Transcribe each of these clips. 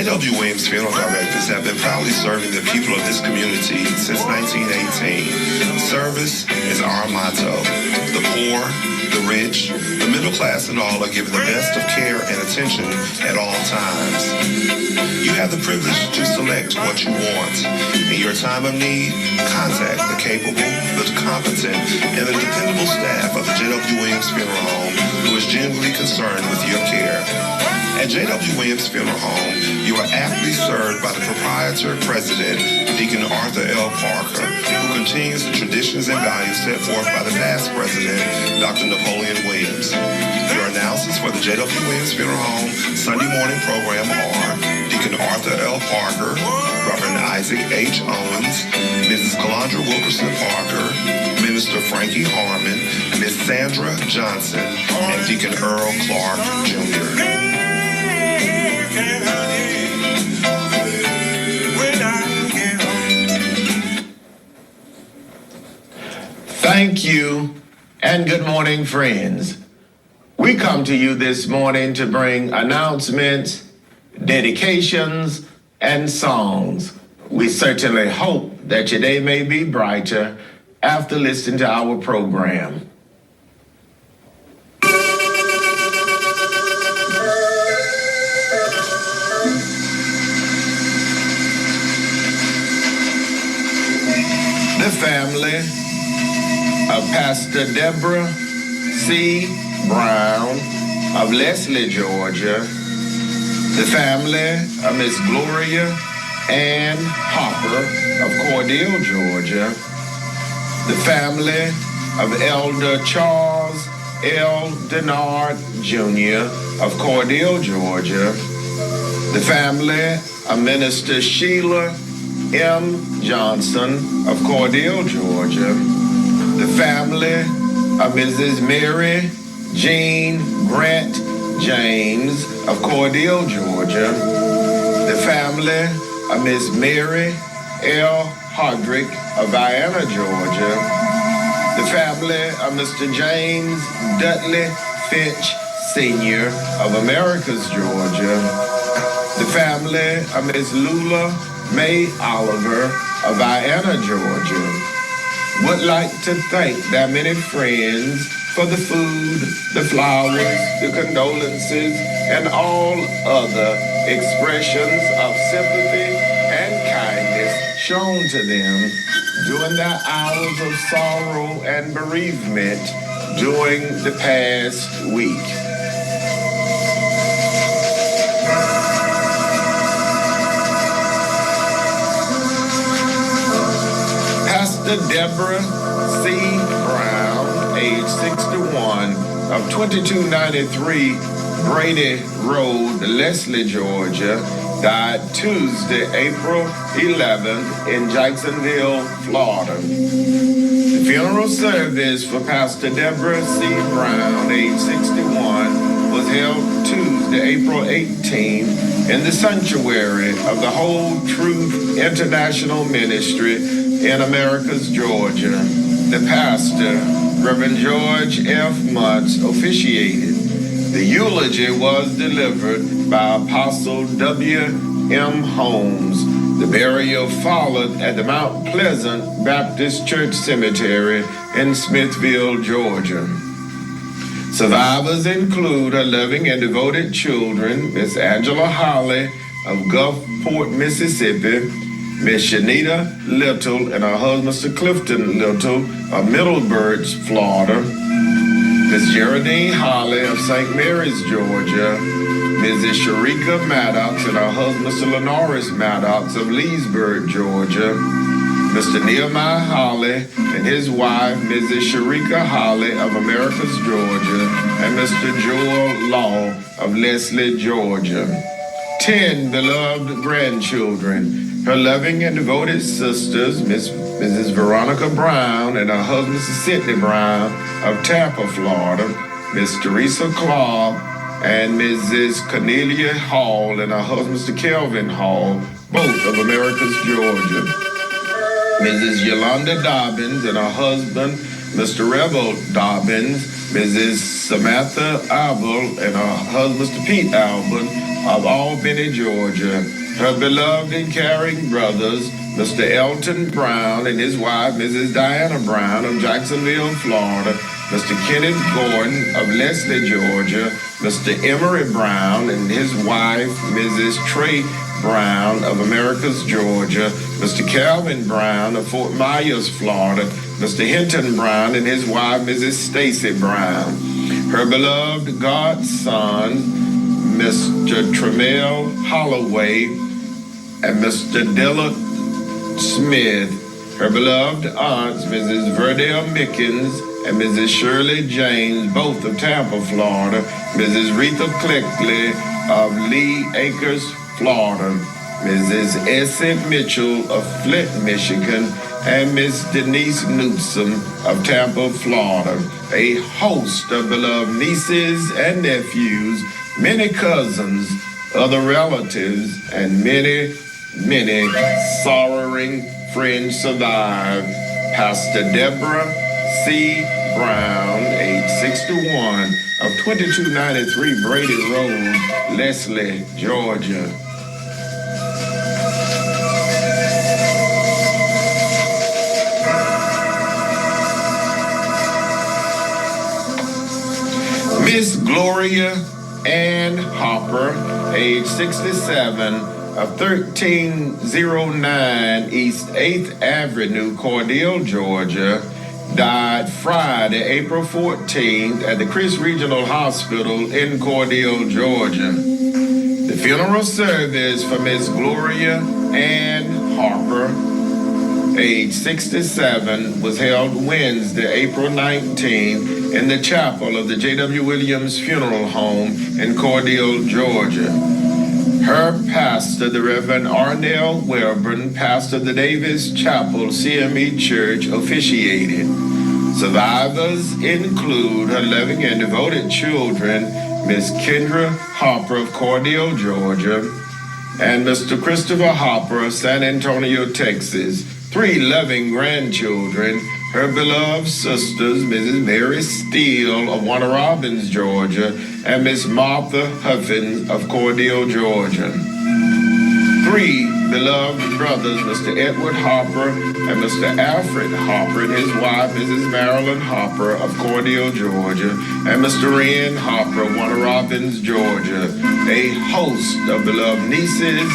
A.W. Williams Funeral Directors have been proudly serving the people of this community since 1918. Service is our motto. The poor, the rich, the middle class and all are given the best of care and attention at all times. You have the privilege to select what you want. In your time of need, contact the capable, the competent, and the dependable staff of the J.W. Williams Funeral Home who is genuinely concerned with your care. At J.W. Williams Funeral Home, you are aptly served by the proprietor president, Deacon Arthur L. Parker, who continues the traditions and values set forth by the past president, Dr. Napoleon Williams. Your announcers for the J.W. Williams Funeral Home Sunday morning program are Deacon Arthur L. Parker, Reverend Isaac H. Owens, Mrs. Calandra Wilkerson Parker, Minister Frankie Harmon, Miss Sandra Johnson, and Deacon Earl Clark, Jr. Thank you, and good morning, friends. We come to you this morning to bring announcements, dedications, and songs. We certainly hope that your day may be brighter after listening to our program. The family of Pastor Deborah C. Brown of Leslie, Georgia, the family of Miss Gloria Ann Hopper of Cordele, Georgia, the family of Elder Charles L. Denard Jr. of Cordele, Georgia, the family of Minister Sheila M. Johnson of Cordele, Georgia, the family of Mrs. Mary Jean Grant James of Cordele, Georgia, the family of Miss Mary L. Hodrick of Vienna, Georgia, the family of Mr. James Dudley Finch Sr. of Americas, Georgia, the family of Miss Lula May Oliver of Vienna, Georgia, would like to thank their many friends for the food, the flowers, the condolences, and all other expressions of sympathy and kindness shown to them during their hours of sorrow and bereavement during the past week. Pastor Deborah C. Brown, age 61, of 2293 Brady Road, Leslie, Georgia, died Tuesday, April 11th in Jacksonville, Florida. The funeral service for Pastor Deborah C. Brown, age 61, was held Tuesday, April 18th in the sanctuary of the Whole Truth International Ministry in Americas, Georgia. The pastor, Reverend George F. Muntz, officiated. The eulogy was delivered by Apostle W. M. Holmes. The burial followed at the Mount Pleasant Baptist Church Cemetery in Smithville, Georgia. Survivors include her loving and devoted children, Miss Angela Holly of Gulfport, Mississippi, Miss Shanita Little and her husband, Mr. Clifton Little of Middleburg, Florida, Miss Geraldine Holly of St. Mary's, Georgia, Mrs. Sharika Maddox and her husband, Mr. Lenoris Maddox of Leesburg, Georgia, Mr. Nehemiah Holly and his wife, Mrs. Sharika Holly of Americas, Georgia, and Mr. Joel Law of Leslie, Georgia. 10 beloved grandchildren. Her loving and devoted sisters, Mrs. Veronica Brown and her husband, Mrs. Sidney Brown of Tampa, Florida, Miss Teresa Clark and Mrs. Cornelia Hall and her husband, Mr. Kelvin Hall, both of Americas, Georgia, Mrs. Yolanda Dobbins and her husband, Mr. Rebel Dobbins, Mrs. Samantha Albel, and her husband, Mr. Pete Albin, of Albany, Georgia. Her beloved and caring brothers, Mr. Elton Brown and his wife, Mrs. Diana Brown of Jacksonville, Florida. Mr. Kenneth Gordon of Leslie, Georgia. Mr. Emery Brown and his wife, Mrs. Trey Brown of Americus, Georgia. Mr. Calvin Brown of Fort Myers, Florida. Mr. Hinton Brown and his wife, Mrs. Stacy Brown. Her beloved godson, Mr. Tremel Holloway and Mr. Dillard Smith. Her beloved aunts, Mrs. Verdell Mickens and Mrs. Shirley James, both of Tampa, Florida. Mrs. Retha Cleckley of Lee Acres, Florida. Mrs. Essie Mitchell of Flint, Michigan, and Miss Denise Newsom of Tampa, Florida. A host of beloved nieces and nephews, many cousins, other relatives, and many, many sorrowing friends survive. Pastor Deborah C. Brown, age 61, of 2293 Brady Road, Leslie, Georgia. Miss Gloria Ann Hopper, age 67, of 1309 East 8th Avenue, Cordele, Georgia, died Friday, April 14th at the Chris Regional Hospital in Cordele, Georgia. The funeral service for Miss Gloria Ann Harper, age 67, was held Wednesday, April 19th in the chapel of the J.W. Williams Funeral Home in Cordele, Georgia. Her pastor, the Reverend Arnell Welburn, pastor of the Davis Chapel CME Church, officiated. Survivors include her loving and devoted children, Miss Kendra Hopper of Cordele, Georgia, and Mr. Christopher Hopper of San Antonio, Texas. 3 loving grandchildren, her beloved sisters, Mrs. Mary Steele of Warner Robins, Georgia, and Miss Martha Huffins of Cordele, Georgia. 3 beloved brothers, Mr. Edward Hopper and Mr. Alfred Hopper, and his wife, Mrs. Marilyn Hopper of Cordele, Georgia, and Mr. Ren Hopper of Warner Robins, Georgia. A host of beloved nieces,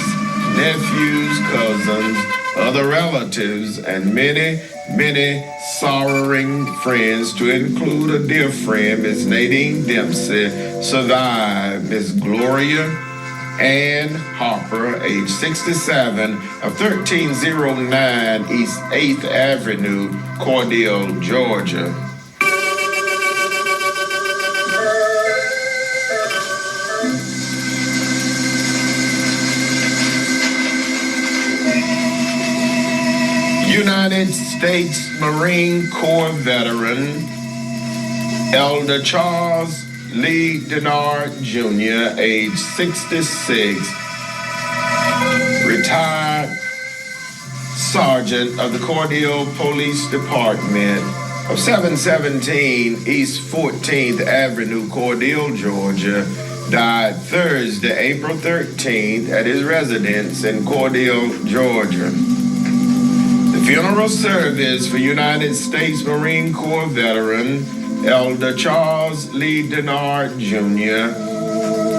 nephews, cousins, other relatives, and many, many sorrowing friends, to include a dear friend, Miss Nadine Dempsey, survived. Miss Gloria Ann Harper, age 67, of 1309 East 8th Avenue, Cordele, Georgia. United States Marine Corps veteran, Elder Charles Lee Denard Jr., age 66, retired sergeant of the Cordele Police Department of 717 East 14th Avenue, Cordele, Georgia, died Thursday, April 13th at his residence in Cordele, Georgia. The funeral service for United States Marine Corps veteran Elder Charles Lee Denard Jr.,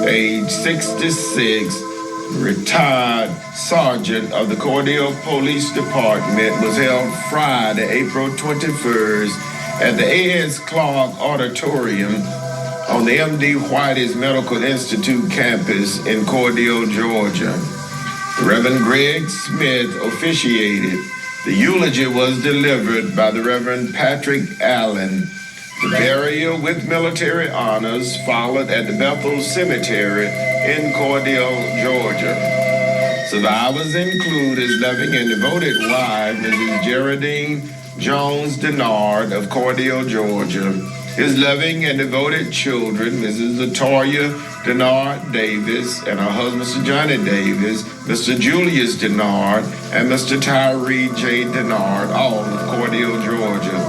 age 66, retired sergeant of the Cordele Police Department, was held Friday, April 21st at the A.S. Clark Auditorium on the M.D. Whitey's Medical Institute campus in Cordele, Georgia. Reverend Greg Smith officiated. The eulogy was delivered by the Reverend Patrick Allen. The burial with military honors followed at the Bethel Cemetery in Cordele, Georgia. Survivors include his loving and devoted wife, Mrs. Geraldine Jones Denard of Cordele, Georgia. His loving and devoted children, Mrs. Latoya Denard Davis and her husband, Mr. Johnny Davis, Mr. Julius Denard, and Mr. Tyree J. Denard, all of Cordele, Georgia.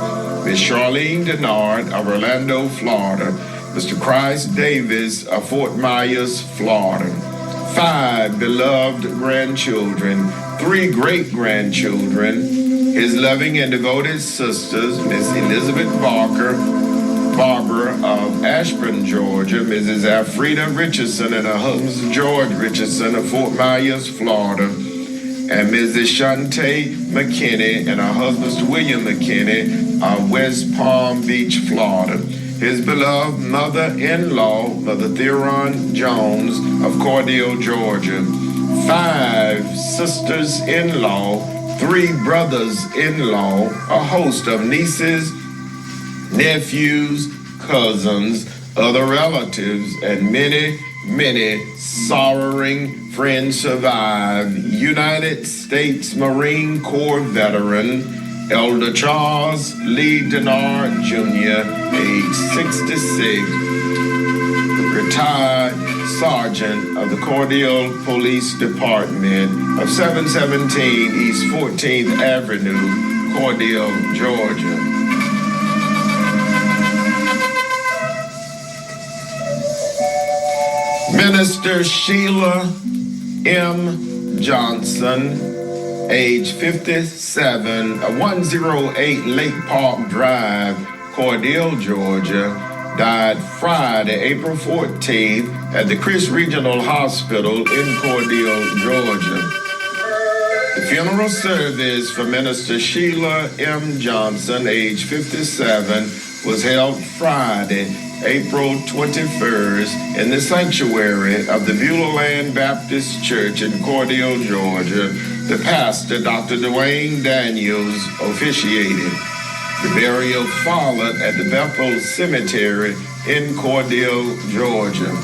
Miss Charlene Denard of Orlando, Florida. Mr. Christ Davis of Fort Myers, Florida. 5 beloved grandchildren, 3 great-grandchildren, his loving and devoted sisters, Miss Elizabeth Barber of Ashburn, Georgia, Mrs. Alfreda Richardson and her husband George Richardson of Fort Myers, Florida, and Mrs. Shantae McKinney and her husband Mr. William McKinney of West Palm Beach, Florida. His beloved mother-in-law, Mother Theron Jones of Cordele, Georgia. 5 sisters-in-law, 3 brothers-in-law, a host of nieces, nephews, cousins, other relatives, and many, many sorrowing friends survive. United States Marine Corps veteran, Elder Charles Lee Denard Jr., age 66, retired sergeant of the Cordele Police Department of 717 East 14th Avenue, Cordele, Georgia. Minister Sheila M. Johnson, age 57, 108 Lake Park Drive, Cordele, Georgia, died Friday, April 14th at the Chris Regional Hospital in Cordele, Georgia. The funeral service for Minister Sheila M. Johnson, age 57, was held Friday, April 21st in the sanctuary of the Beulah Land Baptist Church in Cordele, Georgia. The pastor, Dr. Dwayne Daniels, officiated. The burial followed at the Bethel Cemetery in Cordele, Georgia.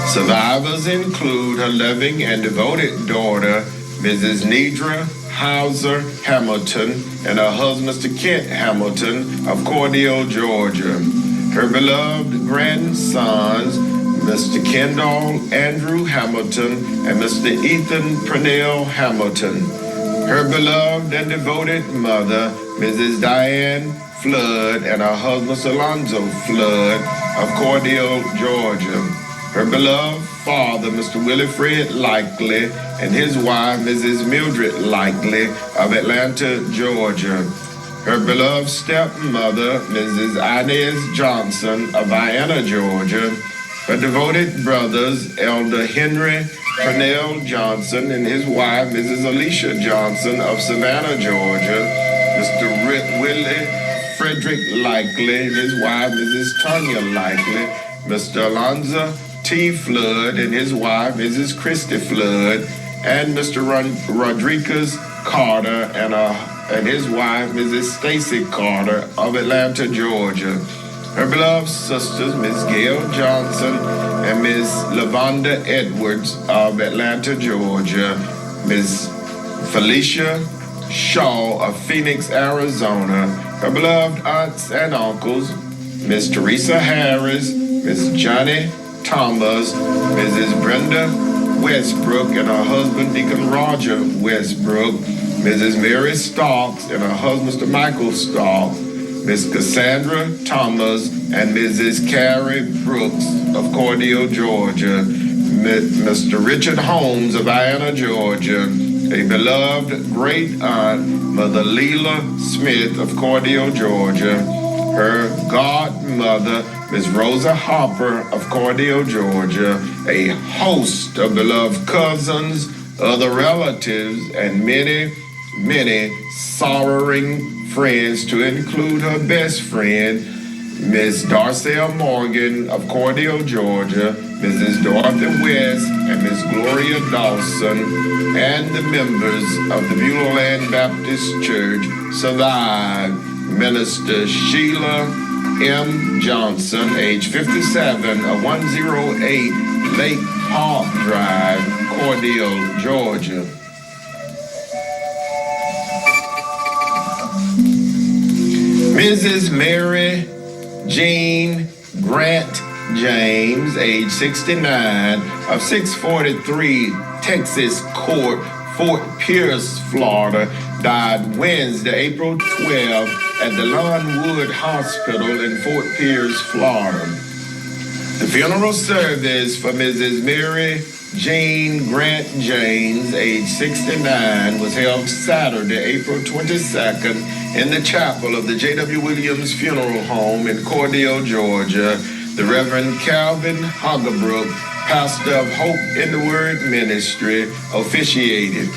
Survivors include her loving and devoted daughter, Mrs. Nidra Hauser Hamilton, and her husband, Mr. Kent Hamilton of Cordele, Georgia. Her beloved grandsons, Mr. Kendall Andrew Hamilton and Mr. Ethan Purnell Hamilton. Her beloved and devoted mother, Mrs. Diane Flood, and her husband, Alonzo Flood of Cordele, Georgia. Her beloved father, Mr. Willie Fred Likely, and his wife, Mrs. Mildred Likely of Atlanta, Georgia. Her beloved stepmother, Mrs. Inez Johnson of Vienna, Georgia. Her devoted brothers, Elder Henry Purnell Johnson and his wife, Mrs. Alicia Johnson of Savannah, Georgia. Mr. Willie Frederick Likely and his wife, Mrs. Tanya Likely. Mr. Alonzo T. Flood and his wife, Mrs. Christy Flood. And Mr. Rodriguez Carter and his wife, Mrs. Stacy Carter of Atlanta, Georgia. Her beloved sisters, Miss Gail Johnson and Miss Lavonda Edwards of Atlanta, Georgia. Miss Felicia Shaw of Phoenix, Arizona. Her beloved aunts and uncles, Miss Teresa Harris, Miss Johnny Thomas, Mrs. Brenda Westbrook and her husband, Deacon Roger Westbrook, Mrs. Mary Starks and her husband, Mr. Michael Stark, Miss Cassandra Thomas and Mrs. Carrie Brooks of Cordele, Georgia, Mr. Richard Holmes of Vienna, Georgia, a beloved great aunt, Mother Leela Smith of Cordele, Georgia, her godmother, Miss Rosa Hopper of Cordele, Georgia, a host of beloved cousins, other relatives, and many, many sorrowing friends, to include her best friend, Miss Darcel Morgan of Cordele, Georgia, Mrs. Dorothy West, and Miss Gloria Dawson, and the members of the Beulah Land Baptist Church survived Minister Sheila M. Johnson, age 57, of 108 Lake Park Drive, Cordele, Georgia. Mrs. Mary Jean Grant James, age 69, of 643 Texas Court, Fort Pierce, Florida, died Wednesday, April 12th at the Lawnwood Hospital in Fort Pierce, Florida. The funeral service for Mrs. Mary Jean Grant James, age 69, was held Saturday, April 22nd in the chapel of the J.W. Williams Funeral Home in Cordele, Georgia. The Reverend Calvin Hoggebrook, pastor of Hope in the Word Ministry, officiated.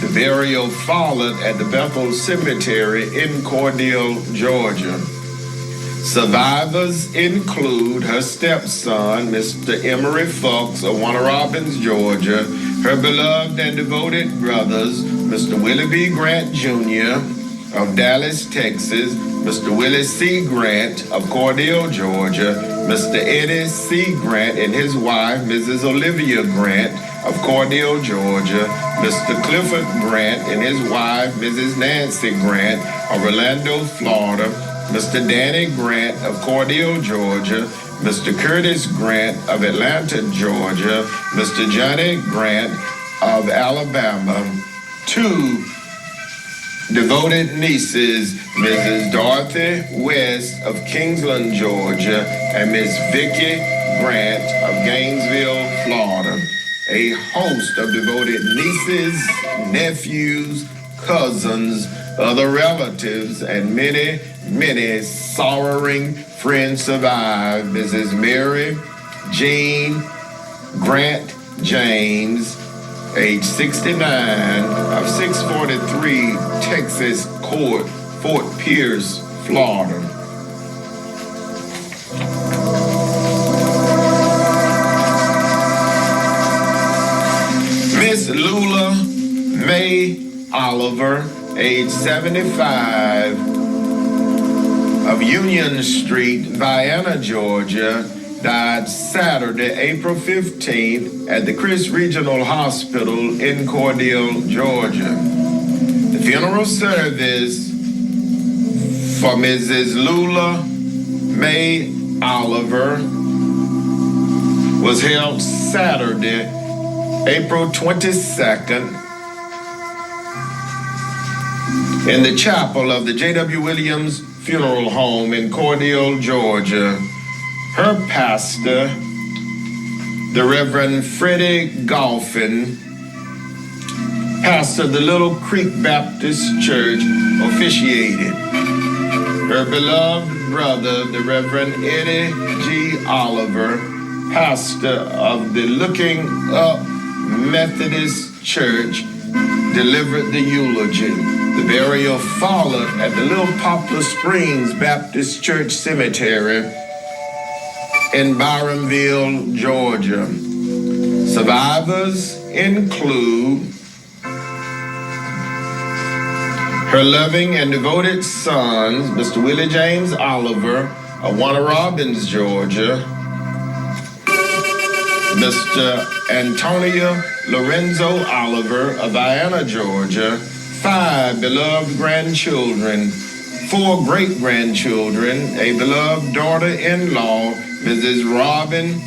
The burial followed at the Bethel Cemetery in Cordele, Georgia. Survivors include her stepson, Mr. Emery Fox of Warner Robins, Georgia, her beloved and devoted brothers, Mr. Willie B. Grant Jr. of Dallas, Texas, Mr. Willie C. Grant of Cordele, Georgia, Mr. Eddie C. Grant and his wife, Mrs. Olivia Grant of Cordele, Georgia, Mr. Clifford Grant and his wife, Mrs. Nancy Grant of Orlando, Florida, Mr. Danny Grant of Cordele, Georgia, Mr. Curtis Grant of Atlanta, Georgia, Mr. Johnny Grant of Alabama, two devoted nieces, Mrs. Dorothy West of Kingsland, Georgia, and Miss Vicki Grant of Gainesville, Florida. A host of devoted nieces, nephews, cousins, other relatives, and many, many sorrowing friends survive. Mrs. Mary Jean Grant James, age 69, of 643 Texas Court, Fort Pierce, Florida. Miss Lula Mae Oliver, age 75, of Union Street, Vienna, Georgia, died Saturday, April 15th at the Chris Regional Hospital in Cordele, Georgia. The funeral service for Mrs. Lula Mae Oliver was held Saturday, April 22nd in the chapel of the J.W. Williams Funeral Home in Cordele, Georgia. Her pastor, the Reverend Freddie Golphin, pastor of the Little Creek Baptist Church, officiated. Her beloved brother, the Reverend Eddie G. Oliver, pastor of the Looking Up Methodist Church, delivered the eulogy. The burial followed at the Little Poplar Springs Baptist Church Cemetery in Byronville, Georgia. Survivors include her loving and devoted sons, Mr. Willie James Oliver of Warner Robins, Georgia, Mr. Antonio Lorenzo Oliver of Vienna, Georgia, 5 beloved grandchildren, 4 great-grandchildren, a beloved daughter-in-law, Mrs. Robin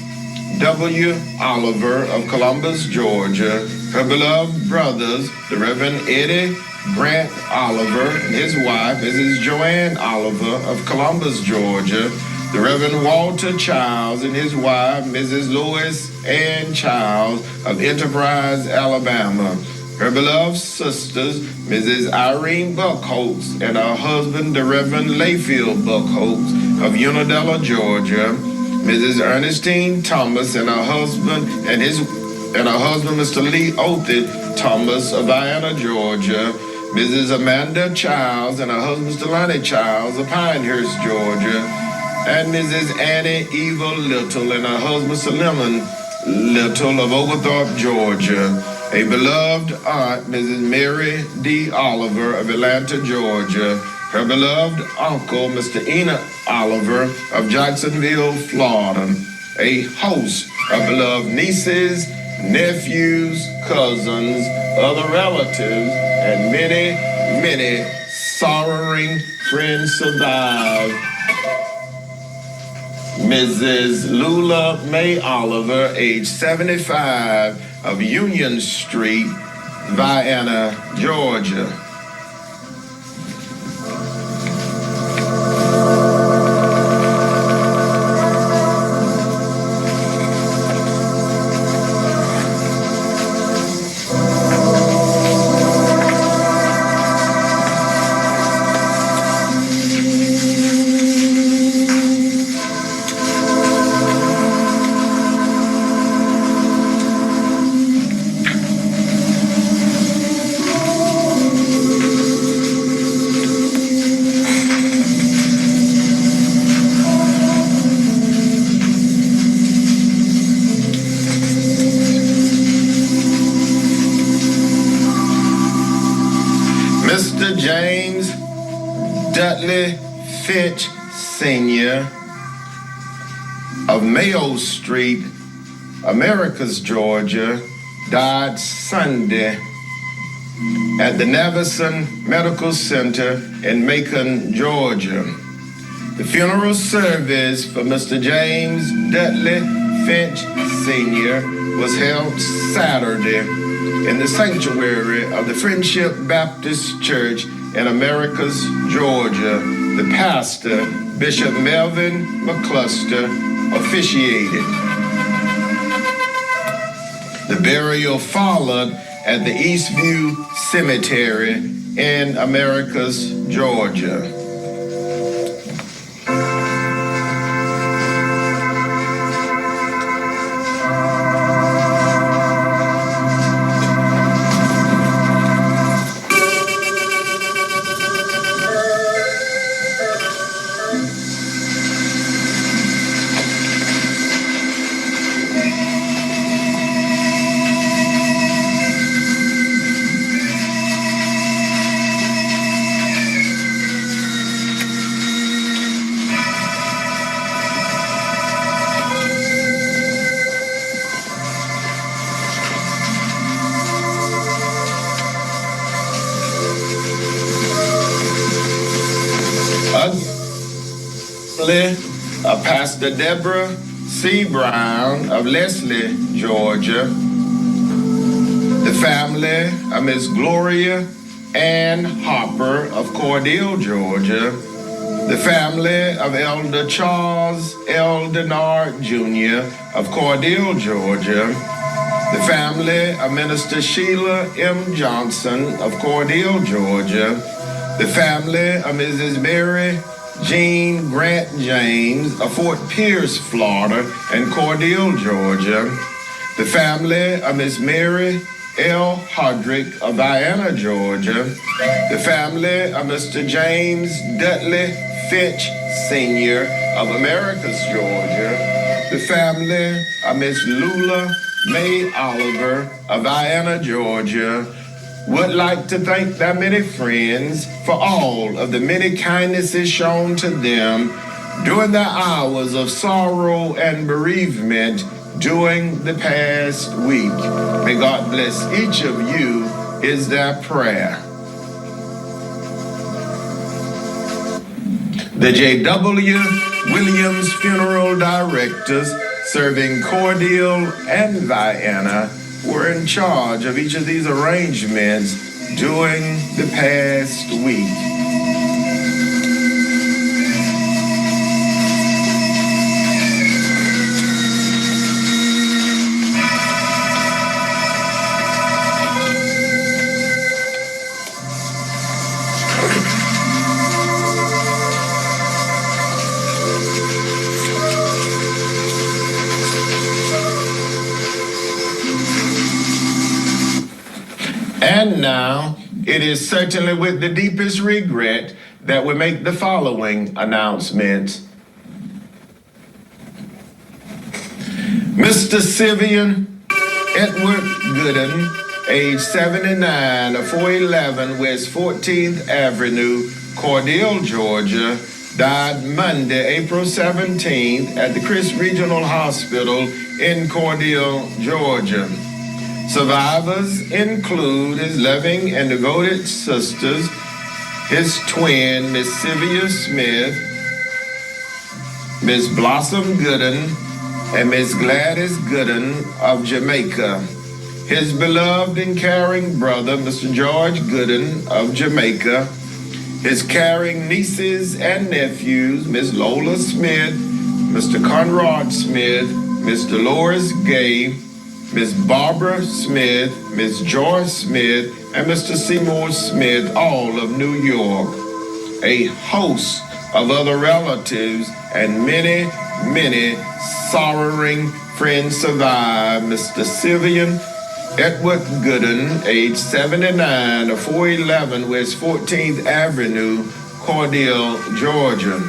W. Oliver of Columbus, Georgia, her beloved brothers, the Reverend Eddie Grant Oliver and his wife, Mrs. Joanne Oliver of Columbus, Georgia, the Reverend Walter Childs and his wife, Mrs. Lois Ann Childs of Enterprise, Alabama, her beloved sisters, Mrs. Irene Buckholtz and her husband, the Reverend Layfield Buckholtz of Unadilla, Georgia, Mrs. Ernestine Thomas and her husband Mr. Lee Othie Thomas of Vienna, Georgia, Mrs. Amanda Childs and her husband, Mr. Lonnie Childs of Pinehurst, Georgia, and Mrs. Annie Eva Little and her husband, Mr. Lemon Little of Oglethorpe, Georgia. A beloved aunt, Mrs. Mary D. Oliver of Atlanta, Georgia. Her beloved uncle, Mr. Enoch Oliver of Jacksonville, Florida. A host of beloved nieces, nephews, cousins, other relatives, and many, many sorrowing friends survive. Mrs. Lula Mae Oliver, age 75, of Union Street, Vienna, Georgia. Mr. James Dudley Finch Sr. of Mayo Street, Americus, Georgia, died Sunday at the Navison Medical Center in Macon, Georgia. The funeral service for Mr. James Dudley Finch Sr. was held Saturday in the sanctuary of the Friendship Baptist Church in Americus, Georgia. The pastor, Bishop Melvin McCluster, officiated. The burial followed at the Eastview Cemetery in Americus, Georgia. Pastor Deborah C. Brown of Leslie, Georgia. The family of Miss Gloria Ann Hopper of Cordele, Georgia. The family of Elder Charles L. Denard Jr. of Cordele, Georgia. The family of Minister Sheila M. Johnson of Cordele, Georgia. The family of Mrs. Mary Jean Grant James of Fort Pierce, Florida, and Cordele, Georgia. The family of Miss Mary L. Hodrick of Vienna, Georgia. The family of Mr. James Dudley Finch Sr. of Americus, Georgia. The family of Miss Lula May Oliver of Vienna, Georgia, would like to thank their many friends for all of the many kindnesses shown to them during their hours of sorrow and bereavement during the past week. May God bless each of you is their prayer. The J.W. Williams Funeral Directors serving Cordele and Vienna were in charge of each of these arrangements during the past week. And now, it is certainly with the deepest regret that we make the following announcement. Mr. Sivian Edward Gooden, age 79, of 411 West 14th Avenue, Cordele, Georgia, died Monday, April 17th at the Chris Regional Hospital in Cordele, Georgia. Survivors include his loving and devoted sisters, his twin, Miss Sylvia Smith, Miss Blossom Gooden, and Miss Gladys Gooden of Jamaica, his beloved and caring brother, Mr. George Gooden of Jamaica, his caring nieces and nephews, Miss Lola Smith, Mr. Conrad Smith, Miss Dolores Gay, Miss Barbara Smith, Miss Joyce Smith, and Mr. Seymour Smith, all of New York. A host of other relatives and many, many sorrowing friends survive. Mr. Sylvian Edward Gooden, age 79, of 411 West 14th Avenue, Cordele, Georgia.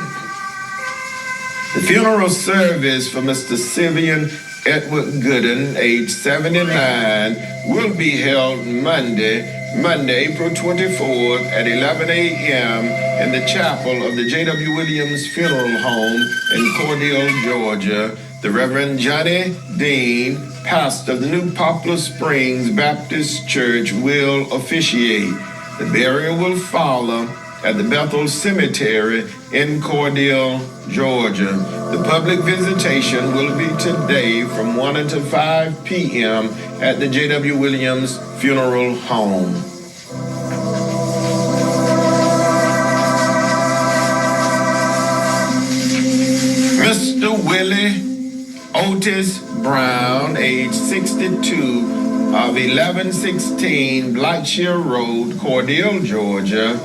The funeral service for Mr. Sylvian Edward Gooden, age 79, will be held Monday, April 24th at 11 a.m. in the chapel of the J.W. Williams Funeral Home in Cordele, Georgia. The Reverend Johnny Dean, pastor of the New Poplar Springs Baptist Church, will officiate. The burial will follow at the Bethel Cemetery in Cordele, Georgia. The public visitation will be today from 1 until 5 p.m. at the J.W. Williams Funeral Home. Mr. Willie Otis Brown, age 62, of 1116 Blackshear Road, Cordele, Georgia,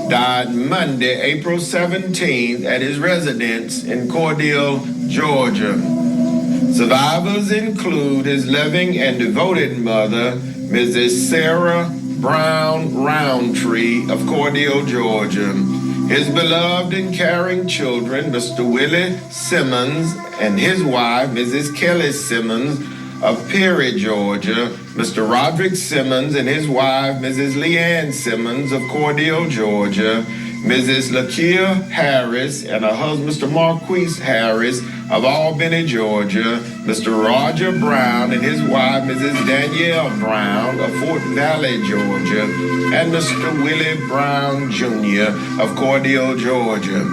died Monday, April 17th at his residence in Cordele, Georgia. Survivors include his loving and devoted mother, Mrs. Sarah Brown Roundtree of Cordele, Georgia. His beloved and caring children, Mr. Willie Simmons and his wife, Mrs. Kelly Simmons of Perry, Georgia, Mr. Roderick Simmons and his wife, Mrs. Leanne Simmons of Cordele, Georgia, Mrs. Lakia Harris and her husband, Mr. Marquise Harris of Albany, Georgia, Mr. Roger Brown and his wife, Mrs. Danielle Brown of Fort Valley, Georgia, and Mr. Willie Brown Jr. of Cordele, Georgia.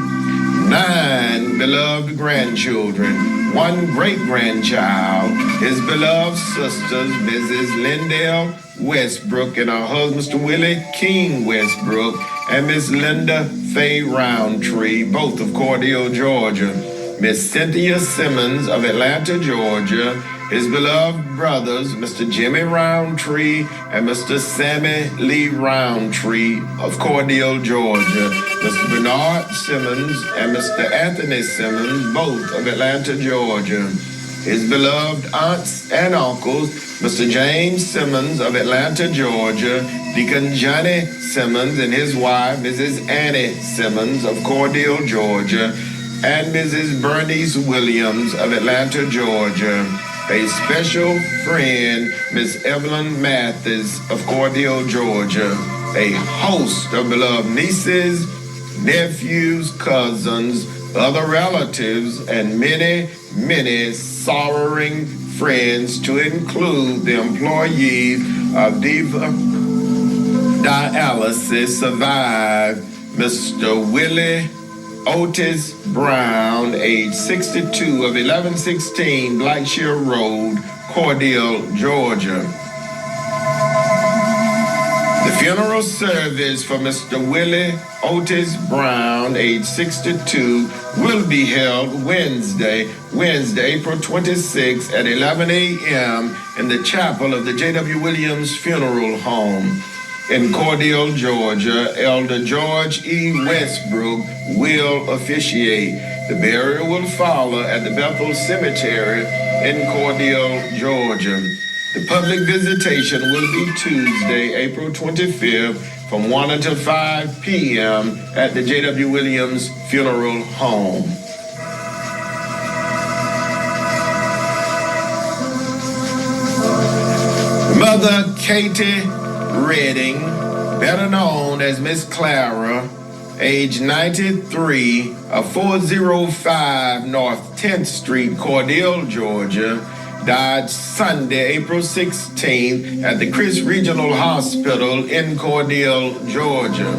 9 beloved grandchildren, 1 great-grandchild, his beloved sisters, Mrs. Lindell Westbrook and her husband, Mr. Willie King Westbrook, and Miss Linda Faye Roundtree, both of Cordele, Georgia. Miss Cynthia Simmons of Atlanta, Georgia, his beloved brothers, Mr. Jimmy Roundtree and Mr. Sammy Lee Roundtree of Cordele, Georgia, Mr. Bernard Simmons and Mr. Anthony Simmons, both of Atlanta, Georgia. His beloved aunts and uncles, Mr. James Simmons of Atlanta, Georgia, Deacon Johnny Simmons and his wife, Mrs. Annie Simmons of Cordele, Georgia, and Mrs. Bernice Williams of Atlanta, Georgia. A special friend, Miss Evelyn Mathis of Cordele, Georgia. A host of beloved nieces, nephews, cousins, other relatives, and many, many sorrowing friends, to include the employees of Diva Dialysis, survived Mr. Willie Otis Brown, age 62, of 1116 Blackshear Road, Cordele, Georgia. The funeral service for Mr. Willie Otis Brown, age 62, will be held Wednesday, April 26th at 11 a.m. in the chapel of the J.W. Williams Funeral Home in Cordele, Georgia. Elder George E. Westbrook will officiate. The burial will follow at the Bethel Cemetery in Cordele, Georgia. The public visitation will be Tuesday, April 25th from 1 until 5 p.m. at the J.W. Williams Funeral Home. Mother Katie Redding, better known as Miss Clara, age 93, of 405 North 10th Street, Cordele, Georgia, died Sunday, April 16th at the Chris Regional Hospital in Cordele, Georgia.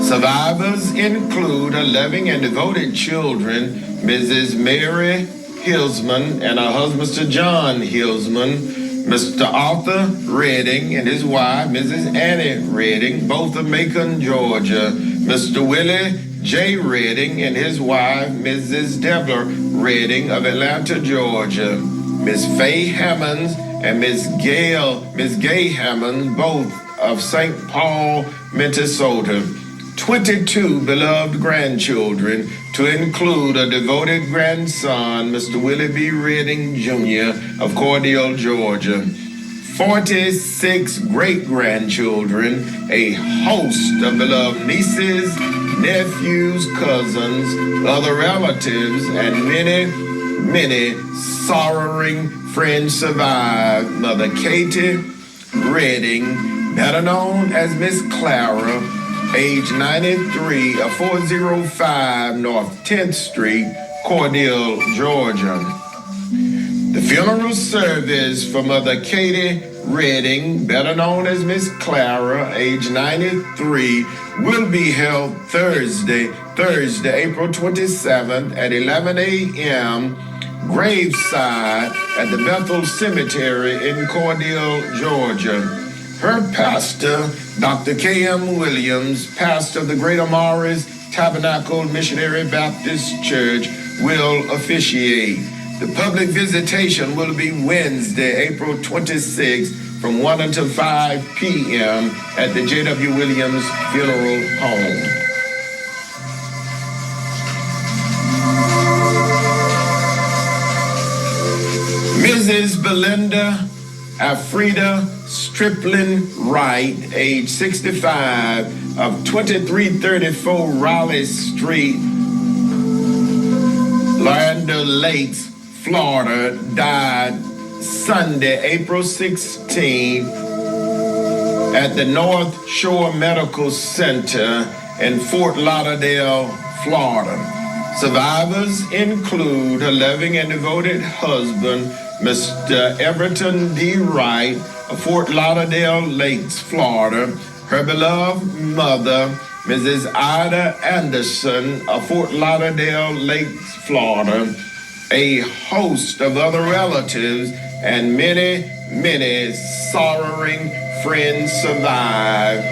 Survivors include her loving and devoted children, Mrs. Mary Hilsman and her husband, Mr. John Hilsman, Mr. Arthur Redding and his wife, Mrs. Annie Redding, both of Macon, Georgia. Mr. Willie J. Redding and his wife, Mrs. Deborah Redding of Atlanta, Georgia. Miss Faye Hammonds and Miss Gay Hammonds, both of St. Paul, Minnesota. 22 beloved grandchildren, to include a devoted grandson, Mr. Willie B. Redding Jr. of Cordele, Georgia. 46 great-grandchildren, a host of beloved nieces, nephews, cousins, other relatives, and many sorrowing friends survive. Mother Katie Redding, better known as Miss Clara, age 93, of 405 North 10th Street, Cordele, Georgia. The funeral service for Mother Katie Redding, better known as Miss Clara, age 93, will be held Thursday, April 27th at 11 a.m. graveside at the Bethel Cemetery in Cordele, Georgia. Her pastor, Dr. K.M. Williams, pastor of the Great Amaris Tabernacle Missionary Baptist Church, will officiate. The public visitation will be Wednesday, April 26th from 1 until 5 p.m. at the J.W. Williams Funeral Home. Mrs. Belinda Alfreda Stripling Wright, age 65, of 2334 Raleigh Street, Land Lakes, Florida, died Sunday, April 16, at the North Shore Medical Center in Fort Lauderdale, Florida. Survivors include her loving and devoted husband, Mr. Everton D. Wright of Fort Lauderdale Lakes, Florida, her beloved mother, Mrs. Ida Anderson of Fort Lauderdale Lakes, Florida, a host of other relatives, and many sorrowing friends survive.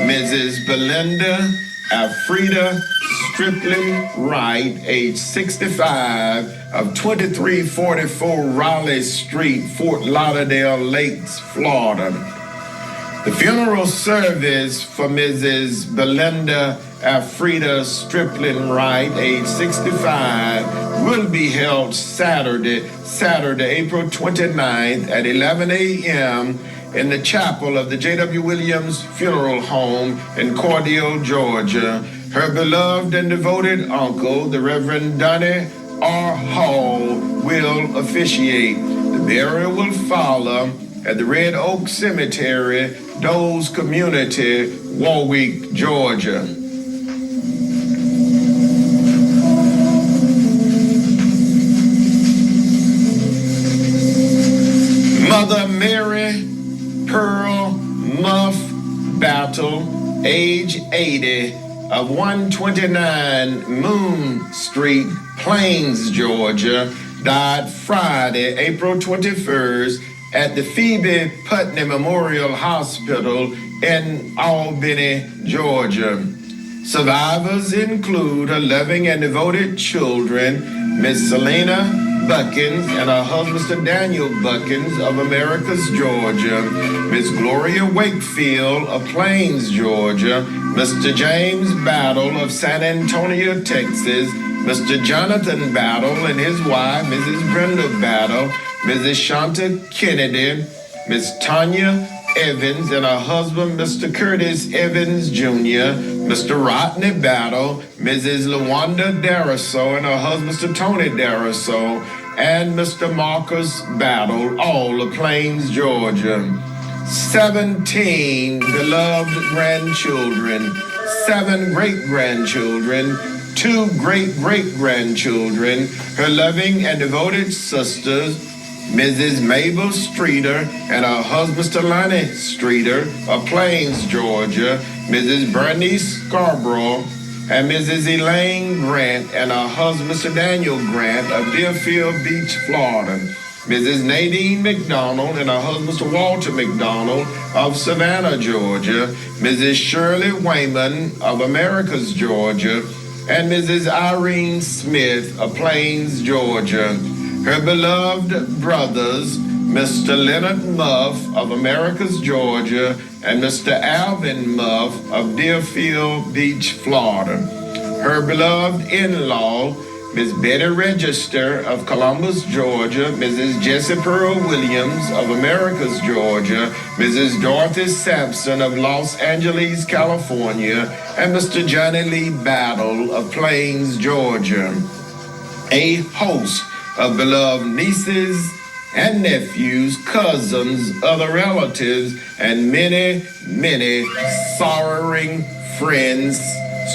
Mrs. Belinda Alfreda Stripling Wright, age 65, of 2344 Raleigh Street, Fort Lauderdale Lakes, Florida. The funeral service for Mrs. Belinda Alfreda Stripling Wright, age 65, will be held Saturday, April 29th at 11 a.m. in the chapel of the J.W. Williams Funeral Home in Cordele, Georgia. Her beloved and devoted uncle, the Reverend Donnie R. Hall, will officiate. The burial will follow at the Red Oak Cemetery, Doles Community, Warwick, Georgia. Mother Mary Pearl Muff Battle, age 80, of 129 Moon Street, Plains, Georgia, died Friday, April 21st, at the Phoebe Putney Memorial Hospital in Albany, Georgia. Survivors include her loving and devoted children, Miss Selena Buckins and her husband, Mr. Daniel Buckins of Americus, Georgia, Miss Gloria Wakefield of Plains, Georgia, Mr. James Battle of San Antonio, Texas, Mr. Jonathan Battle and his wife, Mrs. Brenda Battle, Mrs. Shanta Kennedy, Miss Tanya Evans and her husband, Mr. Curtis Evans Jr., Mr. Rodney Battle, Mrs. LaWanda Daraso and her husband, Mr. Tony Daraso, and Mr. Marcus Battle, all of Plains, Georgia. 17 beloved grandchildren, 7 great-grandchildren, 2 great-great-grandchildren, her loving and devoted sisters, Mrs. Mabel Streeter and her husband, Mr. Lonnie Streeter of Plains, Georgia, Mrs. Bernice Scarborough, and Mrs. Elaine Grant and her husband, Mr. Daniel Grant of Deerfield Beach, Florida, Mrs. Nadine McDonald and her husband, Mr. Walter McDonald of Savannah, Georgia, Mrs. Shirley Wayman of Americus, Georgia, and Mrs. Irene Smith of Plains, Georgia. Her beloved brothers, Mr. Leonard Muff of Americus, Georgia, and Mr. Alvin Muff of Deerfield Beach, Florida. Her beloved in-law, Miss Betty Register of Columbus, Georgia, Mrs. Jessie Pearl Williams of Americus, Georgia, Mrs. Dorothy Sampson of Los Angeles, California, and Mr. Johnny Lee Battle of Plains, Georgia. A host of beloved nieces and nephews, cousins, other relatives, and many, many sorrowing friends,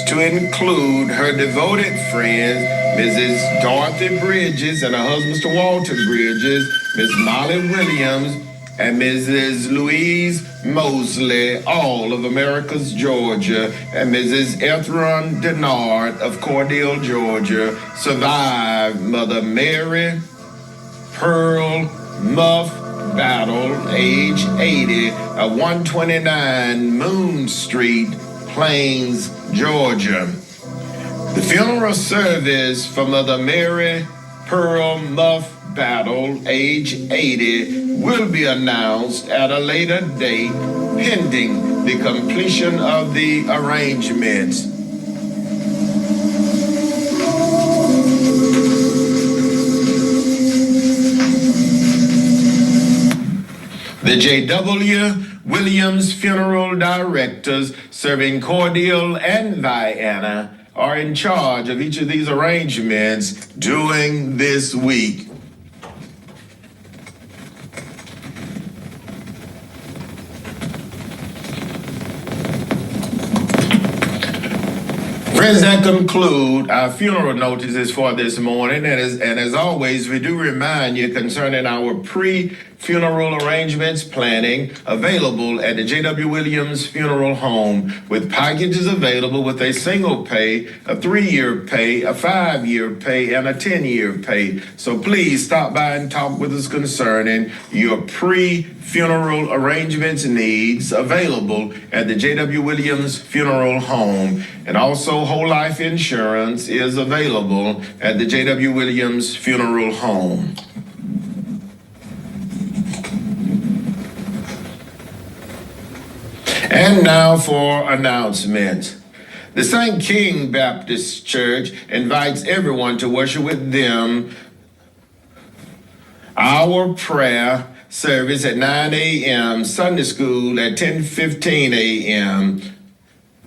to include her devoted friends, Mrs. Dorothy Bridges and her husband, Mr. Walter Bridges, Miss Molly Williams, and Mrs. Louise Mosley, all of Americus, Georgia, and Mrs. Ethron Denard of Cordele, Georgia, survived Mother Mary Pearl Muff Battle, age 80, at 129 Moon Street, Plains, Georgia. The funeral service for Mother Mary Pearl Muff Battle, age 80, will be announced at a later date pending the completion of the arrangements. The J.W. Williams Funeral Directors serving Cordele and Vienna are in charge of each of these arrangements during this week. Friends, that conclude our funeral notices for this morning. And as always, we do remind you concerning our pre-funeral arrangements planning available at the J.W. Williams Funeral Home, with packages available with a single pay, a 3-year pay, a 5-year pay, and a 10-year pay. So please stop by and talk with us concerning your pre-funeral arrangements needs available at the J.W. Williams Funeral Home. And also whole life insurance is available at the J.W. Williams Funeral Home. And now for announcements. The St. King Baptist Church invites everyone to worship with them. Our prayer service at 9 a.m., Sunday school at 10:15 a.m.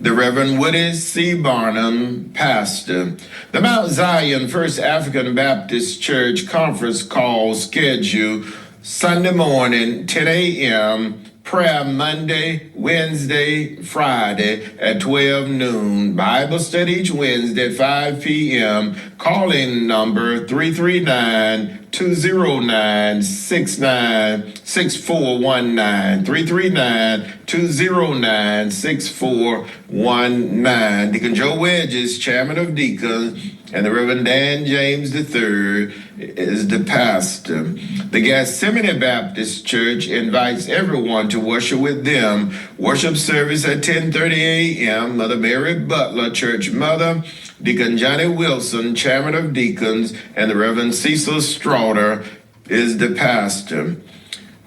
The Reverend Woody C. Barnum, pastor. The Mount Zion First African Baptist Church conference call scheduled Sunday morning, 10 a.m., prayer Monday, Wednesday, Friday at 12 noon. Bible study each Wednesday at 5 p.m. Call-in number 339-209-6419. 339-209-6419. Deacon Joe Wedges, chairman of deacons, and the Reverend Dan James III is the pastor. The Gethsemane Baptist Church invites everyone to worship with them. Worship service at 10:30 a.m. Mother Mary Butler, church mother, Deacon Johnny Wilson, chairman of deacons, and the Reverend Cecil Straughter is the pastor.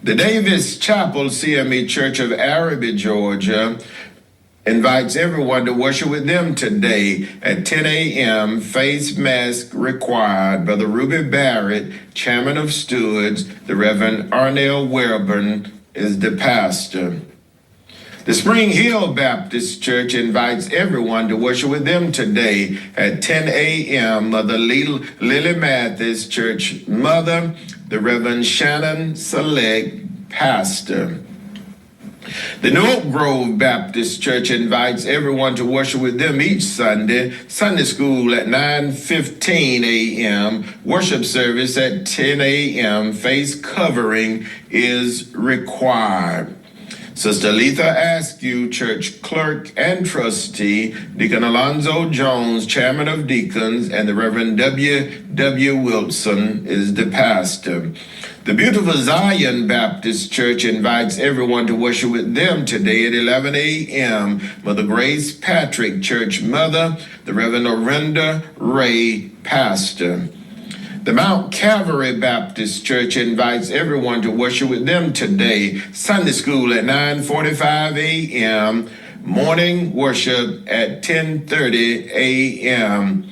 The Davis Chapel CME Church of Araby, Georgia, invites everyone to worship with them today at 10 a.m. Face mask required. Brother Ruby Barrett, chairman of stewards, the Reverend Arnell Werburn is the pastor. The Spring Hill Baptist Church invites everyone to worship with them today at 10 a.m. Mother Lily Mathis, church mother, the Reverend Shannon Select, pastor. The New Oak Grove Baptist Church invites everyone to worship with them each Sunday. Sunday school at 9:15 a.m. Worship service at 10 a.m. Face covering is required. Sister Letha Askew, church clerk and trustee, Deacon Alonzo Jones, chairman of deacons, and the Reverend W. Wilson is the pastor. The beautiful Zion Baptist Church invites everyone to worship with them today at 11 a.m. Mother Grace Patrick, church mother, the Reverend Orinda Ray, pastor. The Mount Calvary Baptist Church invites everyone to worship with them today. Sunday school at 9:45 a.m., morning worship at 10:30 a.m.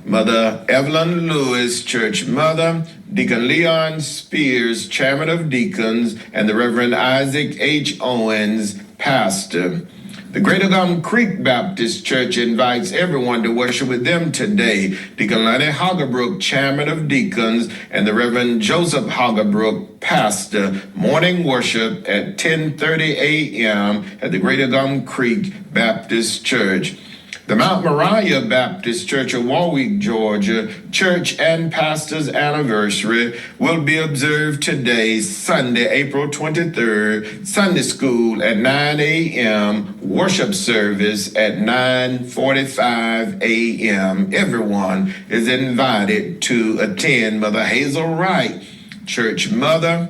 Mother Evelyn Lewis, church mother, Deacon Leon Spears, chairman of deacons, and the Reverend Isaac H. Owens, pastor. The Greater Gum Creek Baptist Church invites everyone to worship with them today. Deacon Lenny Hoggerbrook, chairman of deacons, and the Reverend Joseph Hoggerbrook, pastor. Morning worship at 10:30 a.m. at the Greater Gum Creek Baptist Church. The Mount Moriah Baptist Church of Warwick, Georgia, church and pastor's anniversary will be observed today, Sunday, April 23rd, Sunday school at 9 a.m., worship service at 9:45 a.m. Everyone is invited to attend. Mother Hazel Wright, church mother,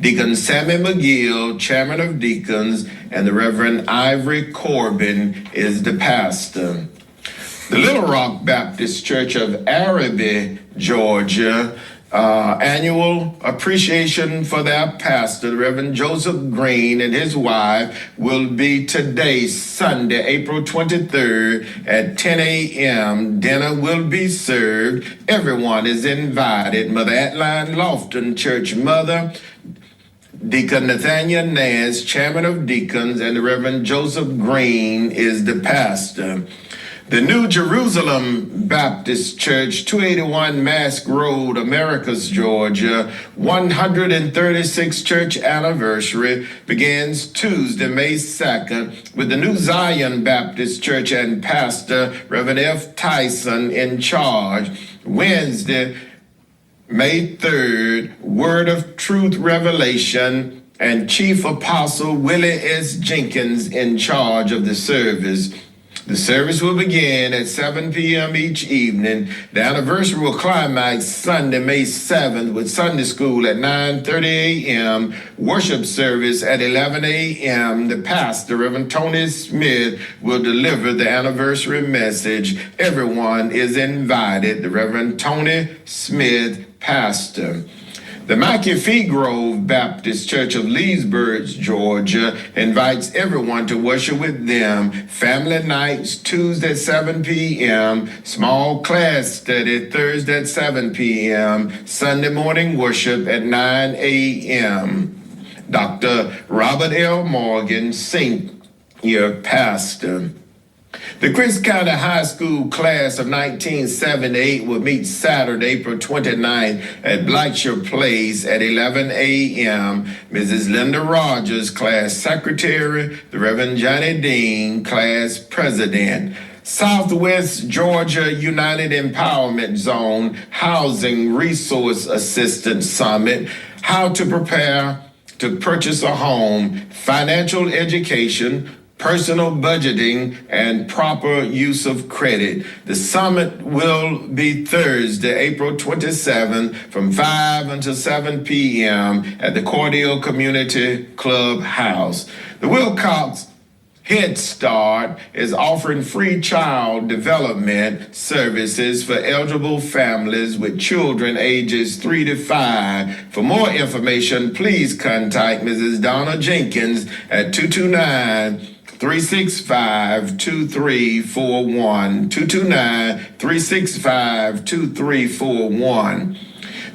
Deacon Sammy McGill, chairman of deacons, and the Reverend Ivory Corbin is the pastor. The Little Rock Baptist Church of Araby, Georgia, annual appreciation for their pastor, the Reverend Joseph Green, and his wife will be today, Sunday, April 23rd at 10 a.m. Dinner will be served. Everyone is invited. Mother Adeline Lofton, church mother, Deacon Nathaniel Nance, chairman of deacons, and the Reverend Joseph Green is the pastor. The New Jerusalem Baptist Church, 281 Mask Road, Americus, Georgia, 136th church anniversary begins Tuesday, May 2nd, with the New Zion Baptist Church and pastor, Reverend F. Tyson, in charge. Wednesday, May 3rd, Word of Truth Revelation, and Chief Apostle Willie S. Jenkins in charge of the service. The service will begin at 7 p.m. each evening. The anniversary will climax Sunday, May 7th, with Sunday school at 9:30 a.m., worship service at 11 a.m. The pastor, Reverend Tony Smith, will deliver the anniversary message. Everyone is invited. The Reverend Tony Smith, pastor. The McAfee Grove Baptist Church of Leesburg, Georgia, invites everyone to worship with them. Family nights Tuesday at 7 p.m., small class study Thursday at 7 p.m., Sunday morning worship at 9 a.m. Dr. Robert L. Morgan, senior pastor. The Chris County High School class of 1978 will meet Saturday, April 29th at Blackshear Place at 11 a.m. Mrs. Linda Rogers, class secretary, the Reverend Johnny Dean, class president. Southwest Georgia United Empowerment Zone Housing Resource Assistance Summit, how to prepare to purchase a home, financial education, personal budgeting, and proper use of credit. The summit will be Thursday, April 27th from 5 until 7 p.m. at the Cordell Community Club House. The Wilcox Head Start is offering free child development services for eligible families with children ages 3 to 5. For more information, please contact Mrs. Donna Jenkins at 229-365-2341, 229-365-2341.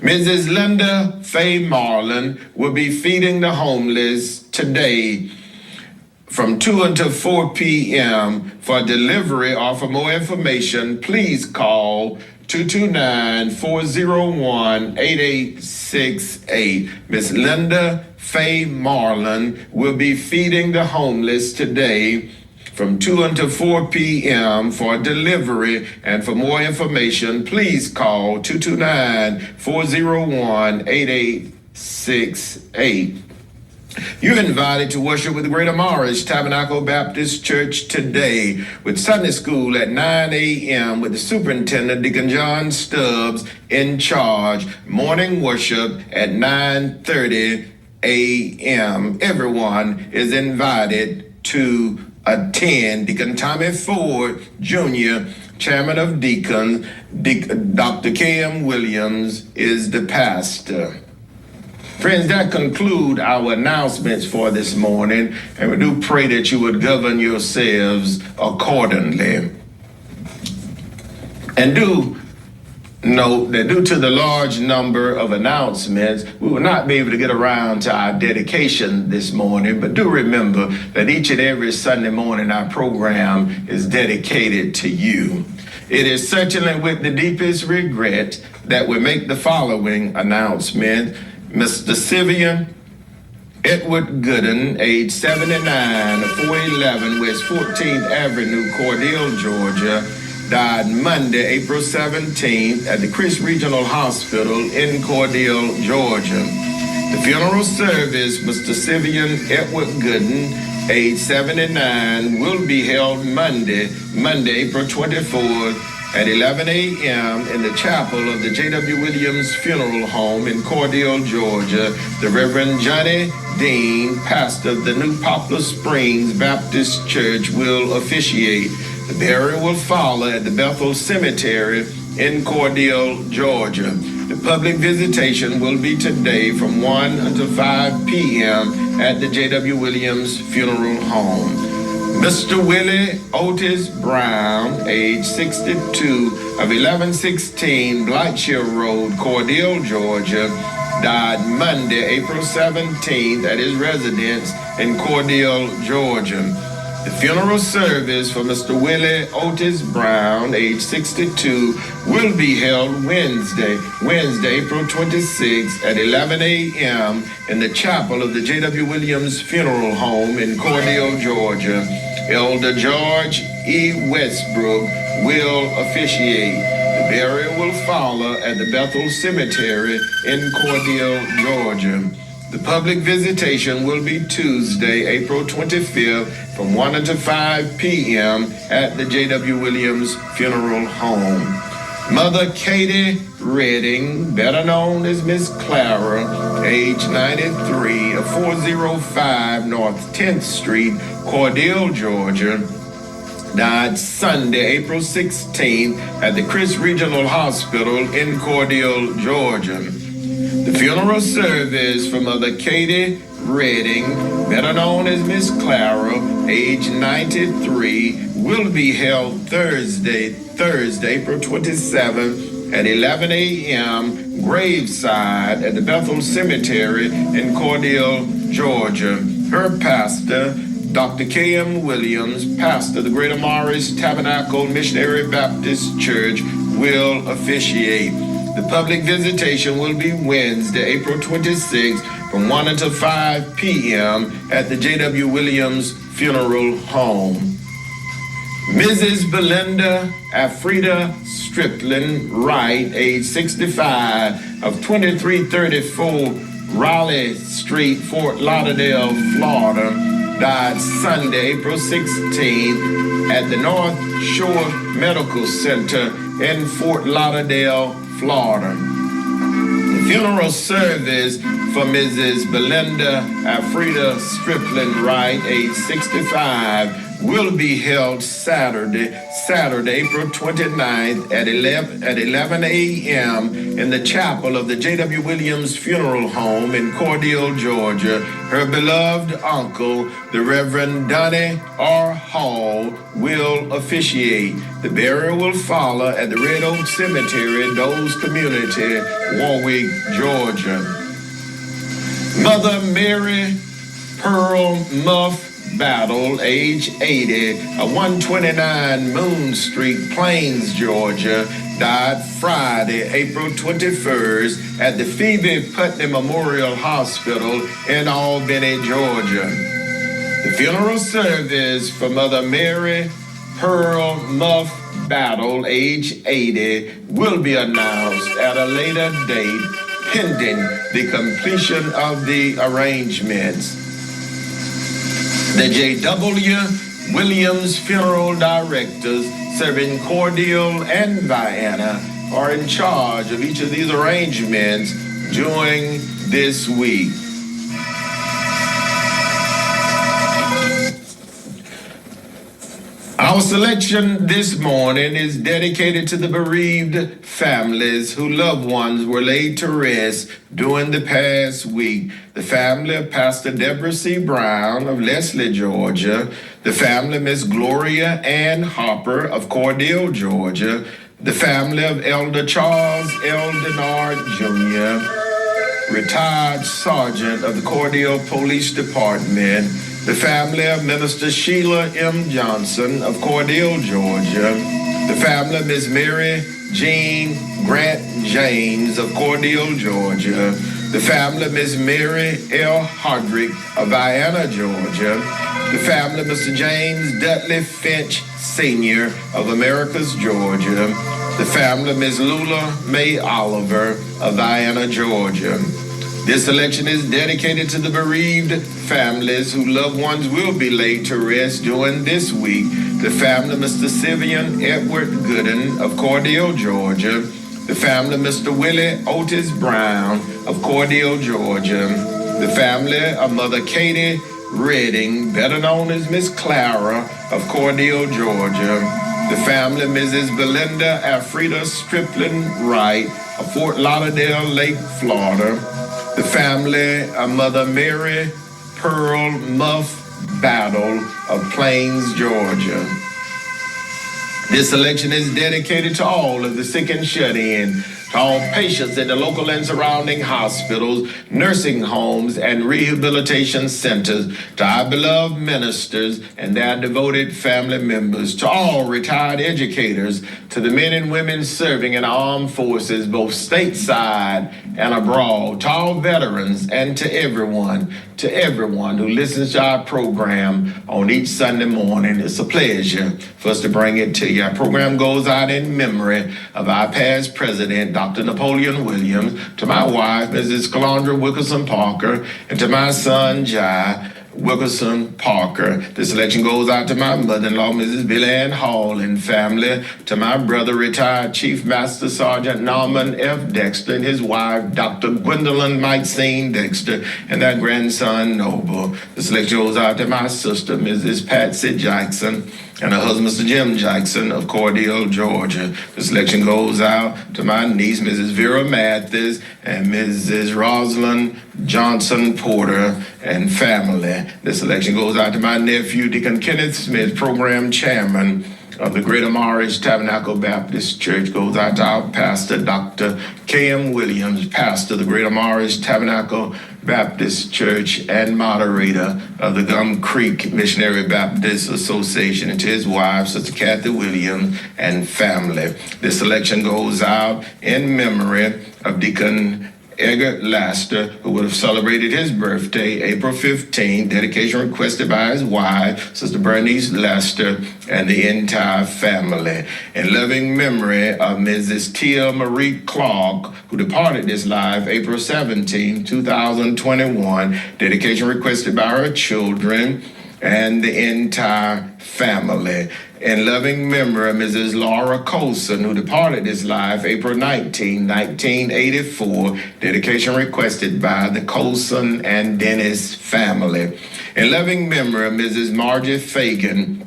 Mrs. Linda Faye Marlin will be feeding the homeless today from 2 until 4 p.m. For delivery or for more information, please call 229-401-8868. Miss Linda Faye Marlin will be feeding the homeless today from 2 until 4 p.m. for delivery, and for more information, please call 229-401-8868. You're invited to worship with the Greater Morris Tabernacle Baptist Church today with Sunday school at 9 a.m. with the superintendent, Deacon John Stubbs, in charge. Morning worship at 9:30 a.m. Everyone is invited to attend. Deacon Tommy Ford, Jr., Chairman of Deacons, Dr. K.M. Williams is the pastor. Friends, that conclude our announcements for this morning, and we do pray that you would govern yourselves accordingly. And do note that due to the large number of announcements, we will not be able to get around to our dedication this morning, but do remember that each and every Sunday morning our program is dedicated to you. It is certainly with the deepest regret that we make the following announcement. Mr. Sivian Edward Gooden, age 79, of 411 West 14th Avenue, Cordele, Georgia, died Monday, April 17th at the Chris Regional Hospital in Cordele, Georgia. The funeral service, Mr. Sivian Edward Gooden, age 79, will be held Monday, April 24th, at 11 a.m. in the chapel of the J.W. Williams Funeral Home in Cordele, Georgia. The Reverend Johnny Dean, pastor of the New Poplar Springs Baptist Church, will officiate. The burial will follow at the Bethel Cemetery in Cordele, Georgia. The public visitation will be today from 1 until 5 p.m. at the J.W. Williams Funeral Home. Mr. Willie Otis Brown, age 62, of 1116 Blightshill Road, Cordele, Georgia, died Monday, April 17th at his residence in Cordele, Georgia. The funeral service for Mr. Willie Otis Brown, age 62, will be held Wednesday, April 26th at 11 a.m. in the chapel of the J.W. Williams Funeral Home in Cordele, Georgia. Elder George E. Westbrook will officiate. The burial will follow at the Bethel Cemetery in Cordele, Georgia. The public visitation will be Tuesday, April 25th from 1 until 5 p.m. at the J.W. Williams Funeral Home. Mother Katie Redding, better known as Miss Clara, age 93, of 405 North 10th Street, Cordele, Georgia, died Sunday, April 16th at the Chris Regional Hospital in Cordele, Georgia. The funeral service for Mother Katie Redding, better known as Miss Clara, age 93, will be held Thursday, April 27th at 11 a.m. graveside at the Bethel Cemetery in Cordele, Georgia. Her pastor, Dr. K.M. Williams, pastor of the Greater Morris Tabernacle Missionary Baptist Church, will officiate. The public visitation will be Wednesday, April 26th from 1 until 5 p.m. at the J.W. Williams Funeral Home. Mrs. Belinda Afrida Strickland Wright, age 65, of 2334 Raleigh Street, Fort Lauderdale, Florida, died Sunday, April 16th at the North Shore Medical Center in Fort Lauderdale, Florida. The funeral service for Mrs. Belinda Afrida Strickland Wright, age 65, will be held Saturday, April 29th at 11 a.m. in the chapel of the J.W. Williams Funeral Home in Cordele, Georgia. Her beloved uncle, the Reverend Donnie R. Hall, will officiate. The burial will follow at the Red Oak Cemetery, Doles Community, Warwick, Georgia. Mother Mary Pearl Muff Battle, age 80, of 129 Moon Street, Plains, Georgia, died Friday, April 21st at the Phoebe Putney Memorial Hospital in Albany, Georgia. The funeral service for Mother Mary Pearl Muff Battle, age 80, will be announced at a later date. pending the completion of the arrangements. The J.W. Williams Funeral Directors serving Cordele and Vienna are in charge of each of these arrangements during this week. Our selection this morning is dedicated to the bereaved families whose loved ones were laid to rest during the past week. The family of Pastor Deborah C. Brown of Leslie, Georgia. The family of Miss Gloria Ann Hopper of Cordele, Georgia. The family of Elder Charles L. Denard Jr., retired sergeant of the Cordele Police Department. The family of Minister Sheila M. Johnson of Cordele, Georgia. The family of Miss Mary Jean Grant James of Cordele, Georgia. The family of Miss Mary L. Hodrick of Vienna, Georgia. The family of Mr. James Dudley Finch Sr. of Americus, Georgia. The family of Miss Lula Mae Oliver of Vienna, Georgia. This selection is dedicated to the bereaved families whose loved ones will be laid to rest during this week. The family of Mr. Sivian Edward Gooden of Cordele, Georgia. The family of Mr. Willie Otis Brown of Cordele, Georgia. The family of Mother Katie Redding, better known as Miss Clara of Cordele, Georgia. The family of Mrs. Belinda Alfreda Stripling Wright of Fort Lauderdale Lake, Florida. The family of Mother Mary Pearl Muff Battle of Plains, Georgia. This selection is dedicated to all of the sick and shut-in, to all patients in the local and surrounding hospitals, nursing homes, and rehabilitation centers, to our beloved ministers and their devoted family members, to all retired educators, to the men and women serving in armed forces, both stateside and abroad, to all veterans, and to everyone who listens to our program on each Sunday morning. It's a pleasure for us to bring it to you. Our program goes out in memory of our past president, Dr. Napoleon Williams, to my wife, Mrs. Calandra Wilkerson Parker, and to my son, Jai Wilkerson Parker. This selection goes out to my mother-in-law, Mrs. Billy Ann Hall, and family, to my brother, retired Chief Master Sergeant Norman F. Dexter, and his wife, Dr. Gwendolyn Maxine Dexter, and their grandson, Noble. The selection goes out to my sister, Mrs. Patsy Jackson, and her husband, Mr. Jim Jackson of Cordele, Georgia. The selection goes out to my niece, Mrs. Vera Mathis, and Mrs. Rosalind Johnson Porter and family. The selection goes out to my nephew, Deacon Kenneth Smith, program chairman of the Greater Morris Tabernacle Baptist Church. Goes out to our pastor, Dr. K.M. Williams, pastor of the Greater Morris Tabernacle Baptist Church and moderator of the Gum Creek Missionary Baptist Association, and to his wife, Sister Kathy Williams, and family. This selection goes out in memory of Deacon Edgar Laster, who would have celebrated his birthday April 15, dedication requested by his wife, Sister Bernice Laster, and the entire family. In loving memory of Mrs. Tia Marie Clark, who departed this life April 17, 2021, dedication requested by her children and the entire family. In loving memory of Mrs. Laura Colson, who departed this life April 19, 1984, dedication requested by the Colson and Dennis family. In loving memory of Mrs. Margie Fagan,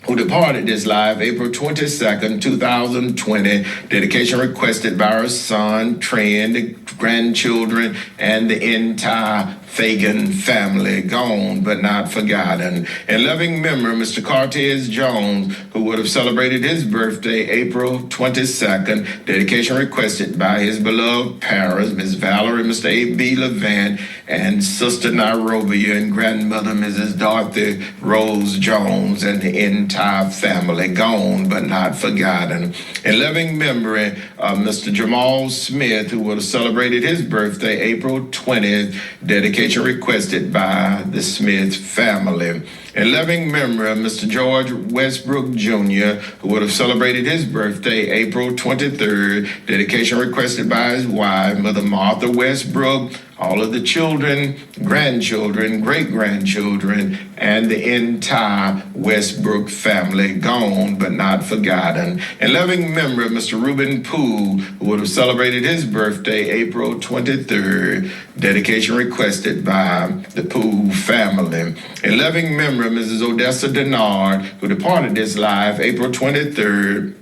who departed this life April 22nd, 2020, dedication requested by her son, Trent, the grandchildren, and the entire Fagan family, gone but not forgotten. In loving memory, Mr. Cortez Jones, who would have celebrated his birthday April 22nd, dedication requested by his beloved parents, Miss Valerie, Mr. A.B. Levant, and Sister Nairobi, and grandmother, Mrs. Dorothy Rose Jones, and the entire entire family, gone but not forgotten. In loving memory of Mr. Jamal Smith, who would have celebrated his birthday April 20th, dedication requested by the Smith family. In loving memory of Mr. George Westbrook Jr., who would have celebrated his birthday April 23rd, dedication requested by his wife, Mother Martha Westbrook, all of the children, grandchildren, great-grandchildren, and the entire Westbrook family, gone but not forgotten. In loving memory of Mr. Reuben Poole, who would have celebrated his birthday April 23rd, dedication requested by the Poole family. In loving memory of Mrs. Odessa Denard, who departed this life April 23rd,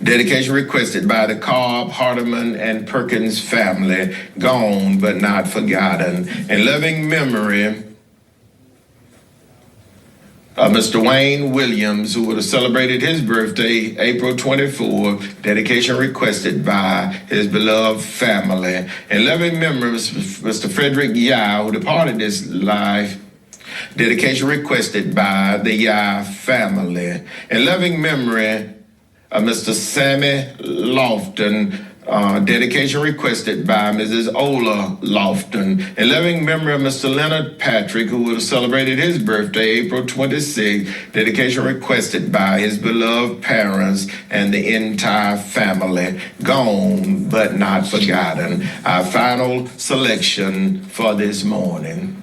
dedication requested by the Cobb, Hardeman, and Perkins family, gone but not forgotten. In loving memory of Mr. Wayne Williams, who would have celebrated his birthday April 24th, dedication requested by his beloved family. In loving memory of Mr. Frederick Yao, who departed this life, dedication requested by the Yao family. In loving memory Mr. Sammy Lofton, dedication requested by Mrs. Ola Lofton. In loving memory of Mr. Leonard Patrick, who would have celebrated his birthday April 26th, dedication requested by his beloved parents and the entire family, gone but not forgotten. Our final selection for this morning.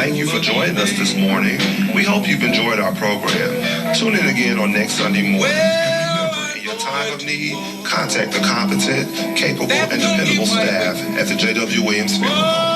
Thank you for joining us this morning. We hope you've enjoyed our program. Tune in again on next Sunday morning. In your time of need, contact the competent, capable, and dependable staff at the J.W. Williams Funeral Home.